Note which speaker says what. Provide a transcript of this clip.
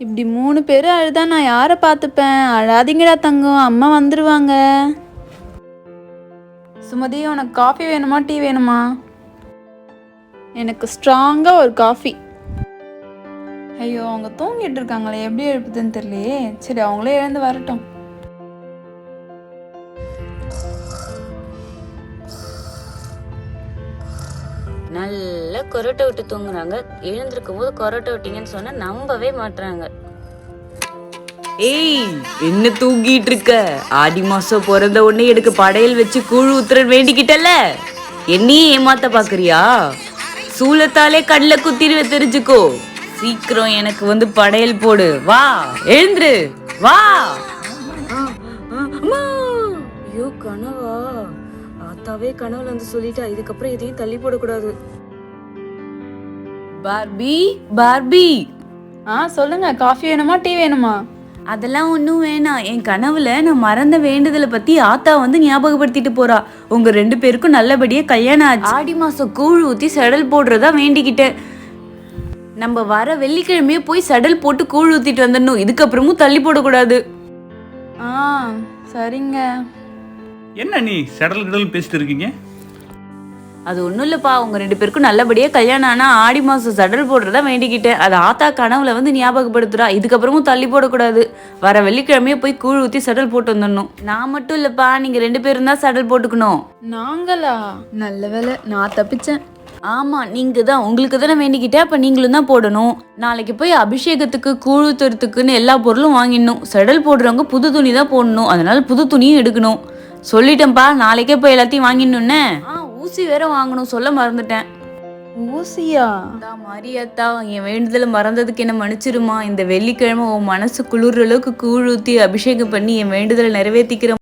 Speaker 1: இப்படி 3 பேரும் அழுதா நான் யாரை பார்த்துப்பேன்? அழாதீங்கடா தங்கம், அம்மா வந்துருவாங்க. சுமதி, உனக்கு காஃபி வேணுமா டீ வேணுமா? எனக்கு ஸ்ட்ராங்காக ஒரு காஃபி. ஐயோ, அவங்க தூங்கிட்டு இருக்காங்களே, எப்படி எழுப்புதுன்னு தெரியலையே. சரி, அவங்களே எழுந்து வரட்டும்.
Speaker 2: நல்லா கொரட்டை விட்டு தூங்குறாங்க. எழுந்திருக்கும் போது கொரட்டை விட்டீங்கன்னு சொன்னா நம்பவே மாட்டுறாங்க. ஏய், என்ன தூங்கிட்டு இருக்க? ஆடி மாசம் பிறந்த உடனே எனக்கு படையல் வச்சு கூழ் ஊத்துறன்னு வேண்டிக்கிட்டல, என்னையே ஏமாத்த பாக்குறியா? சூளத்தாலே கடல குத்திடுவ, தெரிஞ்சுக்கோ. சீக்கிரம் எனக்கு வந்து படையல் போடு. வா, எழுந்துரு, வா. ஐயோ, கனவா? ஆத்தாவே கனவுல வந்து சொல்லிட்டா. இதுக்கப்புறம் எதையும் தள்ளி போடக்கூடாது. Barbie, Barbie.
Speaker 1: சொல்லுங்க, காஃபி வேணுமா டீ வேணுமா?
Speaker 2: அதெல்லாம் ஒன்றும் வேணாம். என் கனவுல நான் மறந்த வேண்டுதலை பத்தி ஆத்தா வந்து ஞாபகப்படுத்திட்டு போறா. உங்க 2 பேருக்கும் நல்லபடியா கல்யாணம் ஆச்சு. ஆடி மாசம் கூழ் ஊத்தி செடல் போடுறதா வேண்டிக்கிட்டேன். நம்ம வர வெள்ளிக்கிழமையே போய் செடல் போட்டு கூழ் ஊத்திட்டு வந்துடணும். இதுக்கப்புறமும் தள்ளி போடக்கூடாது.
Speaker 1: சரிங்க.
Speaker 3: என்ன நீ செடல் கிடல் பேசிட்டு இருக்கீங்க?
Speaker 2: அது ஒன்றும் இல்லைப்பா, உங்க 2 பேருக்கும் நல்லபடியாக கல்யாணம் ஆனால் ஆடி மாதம் சடல் போடுறதா வேண்டிக்கிட்டேன். அது ஆத்தா கனவுல வந்து ஞாபகப்படுத்துறா. இதுக்கப்புறமும் தள்ளி போடக்கூடாது. வர வெள்ளிக்கிழமையே போய் கூழ் ஊற்றி சடல் போட்டு வந்துடணும். நான் மட்டும் இல்லைப்பா, நீங்கள் 2 பேரும் தான் சடல் போட்டுக்கணும்.
Speaker 1: நாங்களா? நல்ல வேலை, நான் தப்பிச்சேன்.
Speaker 2: ஆமாம், நீங்கள் தான். உங்களுக்கு தானே வேண்டிக்கிட்டேன், அப்போ நீங்களும் தான் போடணும். நாளைக்கு போய் அபிஷேகத்துக்கு கூழ் ஊத்துறதுக்குன்னு எல்லா பொருளும் வாங்கிடணும். சடல் போடுறவங்க புது துணி தான் போடணும். அதனால புது துணியும் எடுக்கணும். சொல்லிட்டேன்ப்பா, நாளைக்கே போய் எல்லாத்தையும் வாங்கிடணுன்னே. ஊசி வேற வாங்கணும், சொல்ல மறந்துட்டேன்.
Speaker 1: ஊசியா?
Speaker 2: மாரியாத்தா, என் வேண்டுதலை மறந்ததுக்கு என்ன மன்னிச்சிருமா. இந்த வெள்ளிக்கிழமை உன் மனசு குளிர் அளவுக்கு கூழ் ஊற்றி அபிஷேகம் பண்ணி என் வேண்டுதலை நிறைவேற்றிக்கிறேன்.